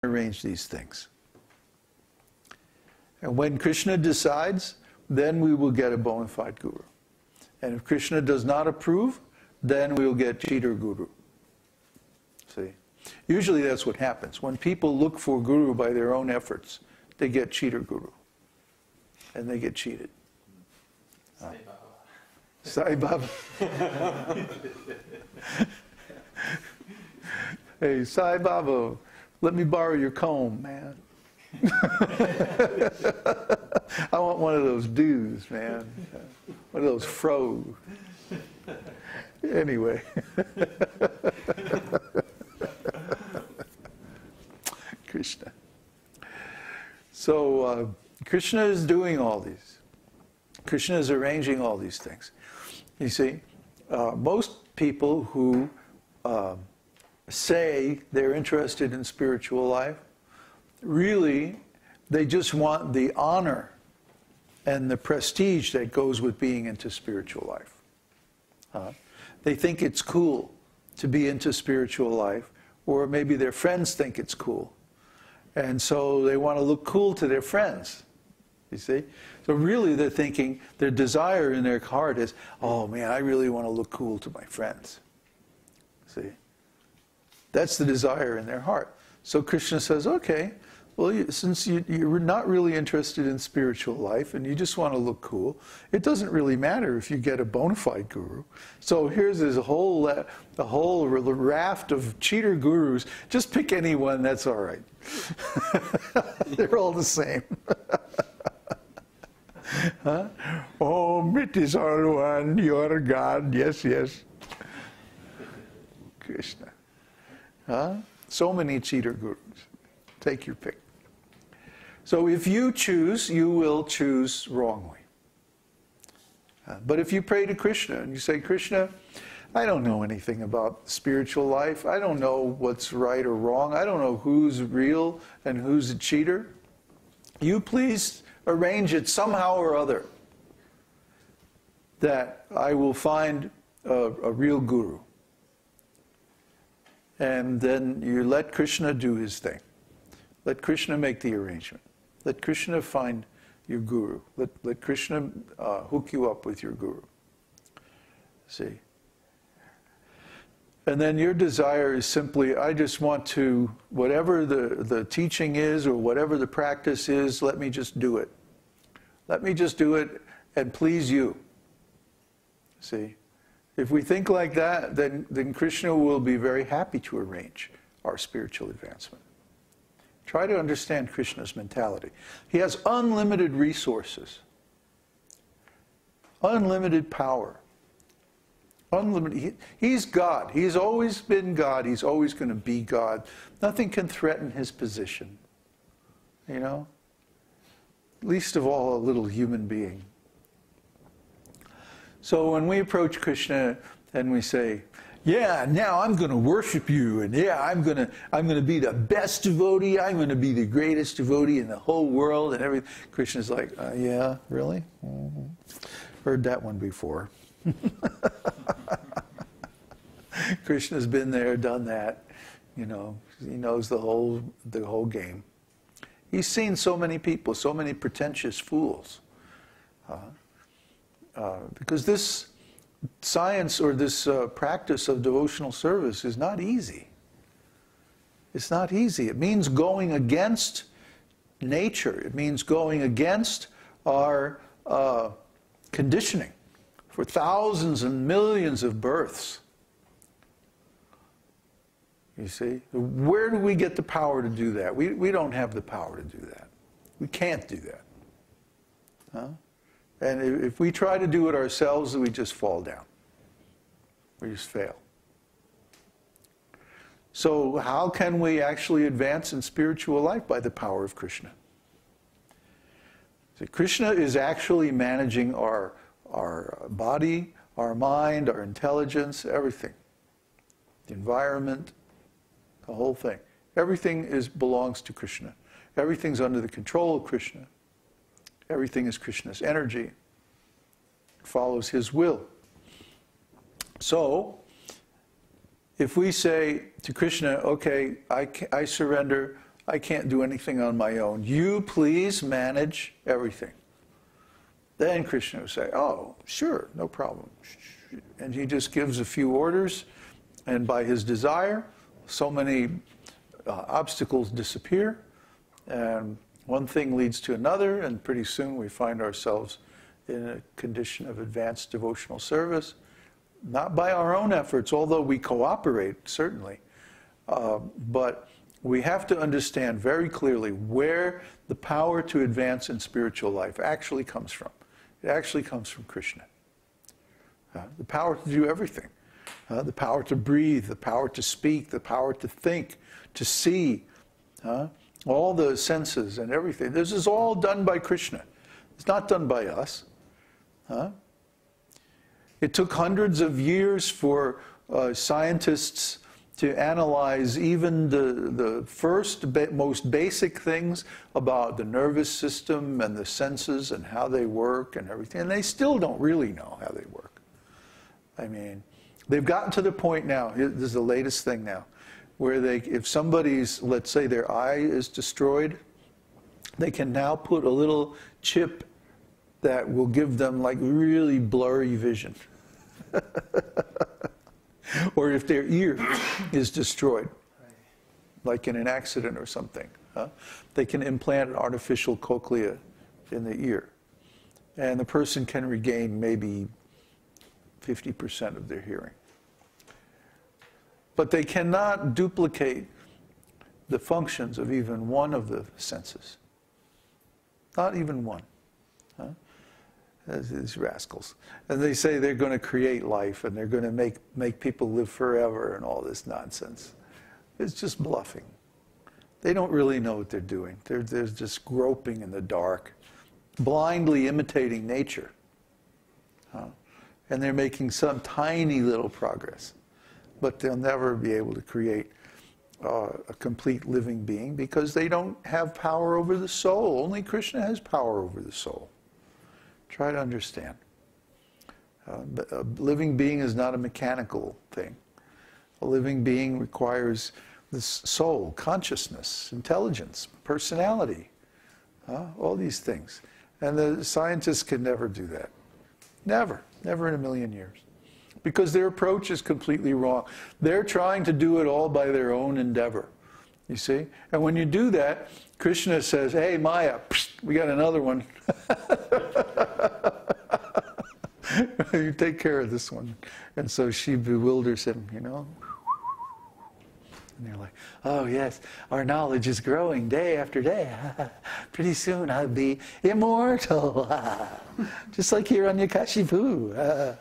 arrange these things. And when Kṛṣṇa decides, then we will get a bona fide guru. And if Kṛṣṇa does not approve, then we will get cheater guru. See? Usually that's what happens. When people look for guru by their own efforts, they get cheater guru. And they get cheated. Sai Baba. Hey, Sai Baba, let me borrow your comb, man. I want one of those do's, man. One of those fro. Anyway. Kṛṣṇa. So Kṛṣṇa is doing all these. Kṛṣṇa is arranging all these things. You see, most people who say they're interested in spiritual life, really, they just want the honor and the prestige that goes with being into spiritual life. They think it's cool to be into spiritual life, or maybe their friends think it's cool. And so they want to look cool to their friends, you see? So really they're thinking, their desire in their heart is, oh man, I really want to look cool to my friends. See? That's the desire in their heart. So Kṛṣṇa says, okay, well, since you're not really interested in spiritual life and you just want to look cool, it doesn't really matter if you get a bona fide guru. So here's this whole raft of cheater gurus. Just pick anyone, that's all right. They're all the same. Huh? Oh, it is all one, you are God, yes, yes. Kṛṣṇa. Huh? So many cheater gurus. Take your pick. So if you choose, you will choose wrongly. But if you pray to Kṛṣṇa and you say, Kṛṣṇa, I don't know anything about spiritual life. I don't know what's right or wrong. I don't know who's real and who's a cheater. You please arrange it somehow or other that I will find a real guru. And then you let Kṛṣṇa do his thing. Let Kṛṣṇa make the arrangement. Let Kṛṣṇa find your guru. Let Kṛṣṇa hook you up with your guru. See? And then your desire is simply, I just want to, whatever the teaching is or whatever the practice is, let me just do it. Let me just do it and please you. See? If we think like that, then Kṛṣṇa will be very happy to arrange our spiritual advancement. Try to understand Kṛṣṇa's mentality. He has unlimited resources, unlimited power, unlimited. He's God. He's always been God. He's always going to be God. Nothing can threaten his position, you know? Least of all, a little human being. So when we approach Kṛṣṇa and we say, yeah, now I'm going to worship you, and yeah, I'm going to be the best devotee, I'm going to be the greatest devotee in the whole world, and everything. Kṛṣṇa's like, yeah, really? Mm-hmm. Heard that one before. Kṛṣṇa's been there, done that. You know, he knows the whole game. He's seen so many people, so many pretentious fools. Because this science or this practice of devotional service is not easy. It's not easy. It means going against nature. It means going against our conditioning for thousands and millions of births. You see? Where do we get the power to do that? We don't have the power to do that. We can't do that. Huh? And if we try to do it ourselves, we just fall down. We just fail. So how can we actually advance in spiritual life? By the power of Kṛṣṇa. So Kṛṣṇa is actually managing our body, our mind, our intelligence, everything. The environment, the whole thing. Everything belongs to Kṛṣṇa. Everything's under the control of Kṛṣṇa. Everything is Kṛṣṇa's energy. It follows his will. So, if we say to Kṛṣṇa, okay, I surrender, I can't do anything on my own. You please manage everything. Then Kṛṣṇa will say, oh, sure, no problem. And he just gives a few orders, and by his desire, so many obstacles disappear, and one thing leads to another, and pretty soon we find ourselves in a condition of advanced devotional service, not by our own efforts, although we cooperate, certainly, but we have to understand very clearly where the power to advance in spiritual life actually comes from. It actually comes from Kṛṣṇa. The power to do everything. The power to breathe, the power to speak, the power to think, to see, all the senses and everything. This is all done by Kṛṣṇa. It's not done by us. It took hundreds of years for scientists to analyze even the first, most basic things about the nervous system and the senses and how they work and everything. And they still don't really know how they work. I mean, they've gotten to the point now, this is the latest thing now, where if somebody's, let's say their eye is destroyed, they can now put a little chip that will give them like really blurry vision. Or if their ear is destroyed, like in an accident or something, they can implant an artificial cochlea in the ear. And the person can regain maybe 50% of their hearing. But they cannot duplicate the functions of even one of the senses. Not even one. These rascals. And they say they're going to create life and they're going to make people live forever and all this nonsense. It's just bluffing. They don't really know what they're doing. They're just groping in the dark, blindly imitating nature. And they're making some tiny little progress. But they'll never be able to create a complete living being because they don't have power over the soul. Only Kṛṣṇa has power over the soul. Try to understand. A living being is not a mechanical thing. A living being requires this soul, consciousness, intelligence, personality, all these things. And the scientists can never do that. Never. Never in a million years. Because their approach is completely wrong. They're trying to do it all by their own endeavor. You see? And when you do that, Kṛṣṇa says, hey, Maya, psst, we got another one. You take care of this one. And so she bewilders him, you know. And they're like, oh yes, our knowledge is growing day after day. Pretty soon I'll be immortal. Just like Hiranyakashipu.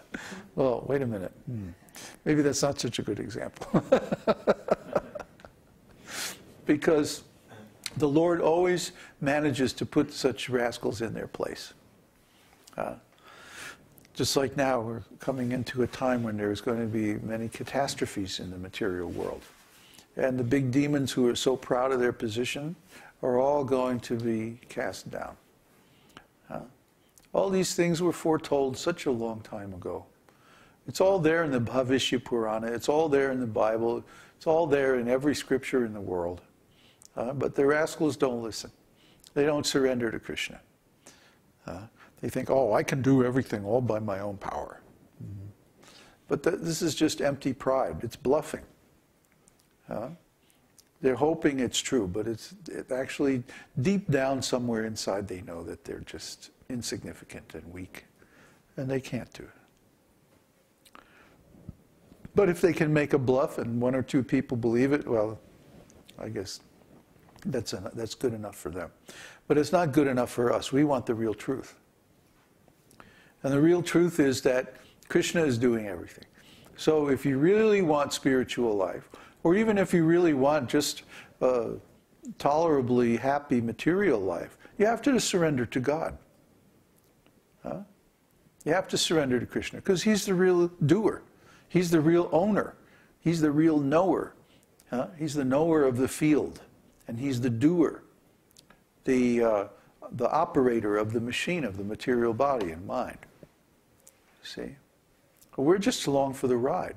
Well, wait a minute. Maybe that's not such a good example. Because the Lord always manages to put such rascals in their place. Just like now, we're coming into a time when there's going to be many catastrophes in the material world. And the big demons who are so proud of their position are all going to be cast down. All these things were foretold such a long time ago. It's all there in the Bhavishya Purana. It's all there in the Bible. It's all there in every scripture in the world. But the rascals don't listen. They don't surrender to Kṛṣṇa. They think, oh, I can do everything all by my own power. But this is just empty pride. It's bluffing. They're hoping it's true, but it actually, deep down somewhere inside, they know that they're just insignificant and weak, and they can't do it. But if they can make a bluff and one or two people believe it, well, I guess that's good enough for them. But it's not good enough for us. We want the real truth. And the real truth is that Kṛṣṇa is doing everything. So if you really want spiritual life, or even if you really want just tolerably happy material life, you have to surrender to God. You have to surrender to Kṛṣṇa, because He's the real doer. He's the real owner. He's the real knower. He's the knower of the field. And He's the doer, the operator of the machine of the material body and mind. See? We're just along for the ride.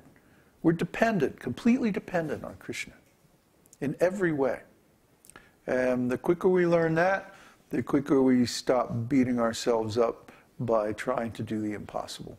We're dependent, completely dependent on Kṛṣṇa in every way. And the quicker we learn that, the quicker we stop beating ourselves up by trying to do the impossible.